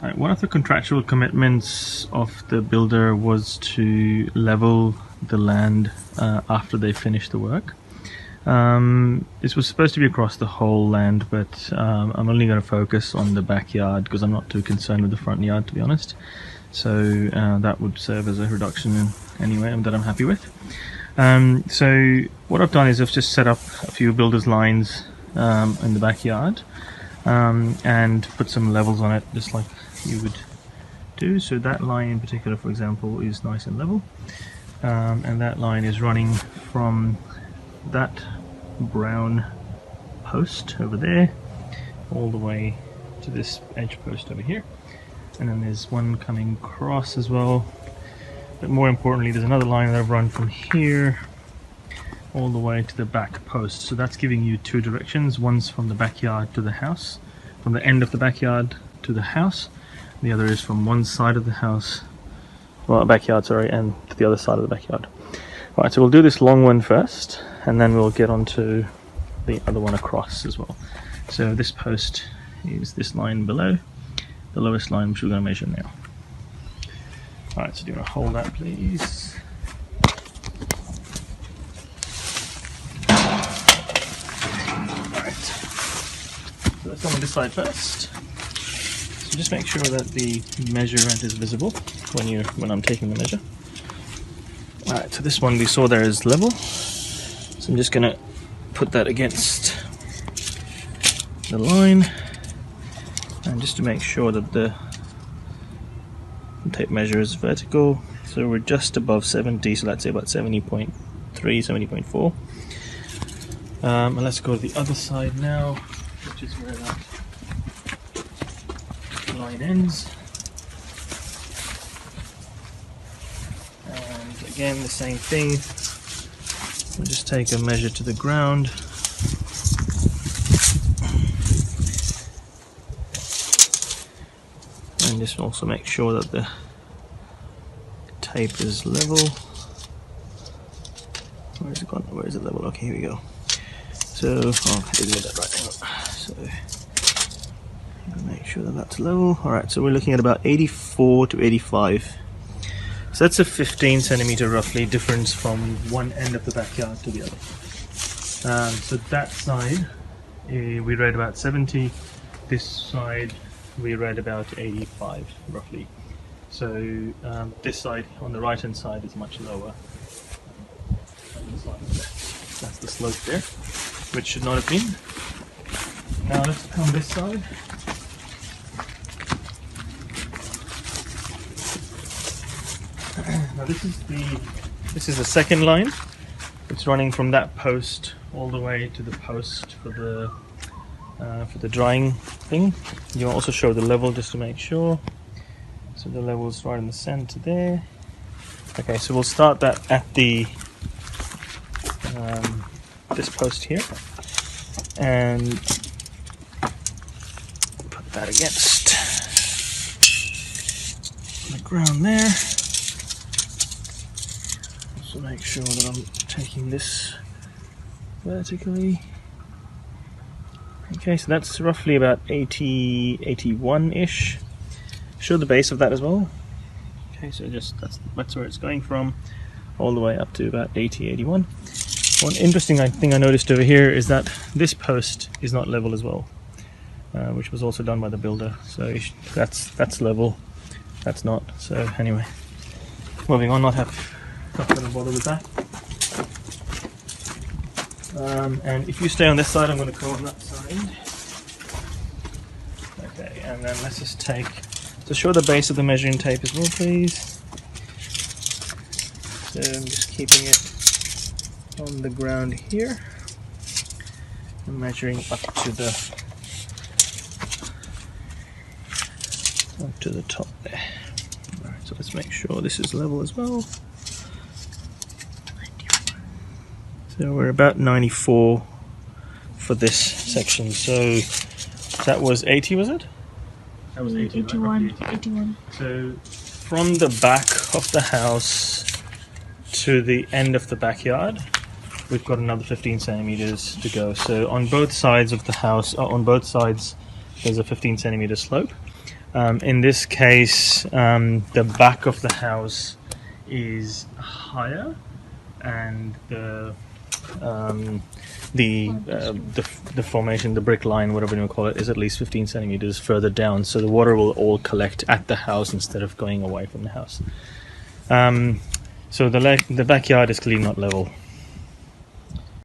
One of the contractual commitments of the builder was to level the land after they finished the work. This was supposed to be across the whole land, but I'm only going to focus on the backyard because I'm not too concerned with the front yard, to be honest. So that would serve as a reduction anyway that I'm happy with. So what I've done is I've just set up a few builders lines in the backyard and put some levels on it, just like you would do. So that line in particular, for example, is nice and level, and that line is running from that brown post over there all the way to this edge post over here, and then there's one coming across as well. But more importantly, there's another line that I've run from here all the way to the back post. So that's giving you two directions. One's from the backyard to the house, from the end of the backyard to the house. The other is from one side of the house, well, backyard, sorry, and to the other side of the backyard. Right, so we'll do this long one first, and then we'll get onto the other one across as well. So this post is this line below, the lowest line, which we're going to measure now. Alright, so do you want to hold that, please? Alright, so let's go on this side first. So just make sure that the measurement is visible when I'm taking the measure. Alright, so this one we saw there is level. So I'm just going to put that against the line, and just to make sure that the tape measure is vertical. So we're just above 70, so let's say about 70.3, 70.4. And let's go to the other side now, which is where that line ends. And again, the same thing. We'll just take a measure to the ground. And just also make sure that the tape is level. Where is it gone? Where is it level? Okay, here we go. So, I didn't get that right. Hang on. So, make sure that that's level. Alright, so we're looking at about 84 to 85. So that's a 15 centimeter roughly difference from one end of the backyard to the other. So that side, we read about 70. This side, we read about 85 roughly. So this side on the right hand side is much lower. That's the slope there, which should not have been. Now let's come this side. Now this is the second line. It's running from that post all the way to the post for the drying thing. You also show the level just to make sure. So the level is right in the center there. Okay, so we'll start that at the this post here, and put that against the ground there. Also make sure that I'm taking this vertically. Okay, so that's roughly about 80, 81-ish. Show the base of that as well. Okay, so just that's where it's going from, all the way up to about 80, 81. One interesting thing I noticed over here is that this post is not level as well, which was also done by the builder. So that's level, that's not. So anyway, moving on, not going to bother with that. And if you stay on this side, I'm going to go on that side. Okay, and then let's just to show the base of the measuring tape as well, please. So I'm just keeping it on the ground here and measuring up to the top there. Alright, so let's make sure this is level as well. So we're about 94 for this section. So that was 80, was it? That was 80, 81, right? 81. So from the back of the house to the end of the backyard, we've got another 15 centimeters to go. So on both sides of the house, on both sides, there's a 15 centimeter slope. In this case, the back of the house is higher, and the formation, the brick line, whatever you want to call it, is at least 15 centimeters further down. So the water will all collect at the house instead of going away from the house. So the backyard is clearly not level.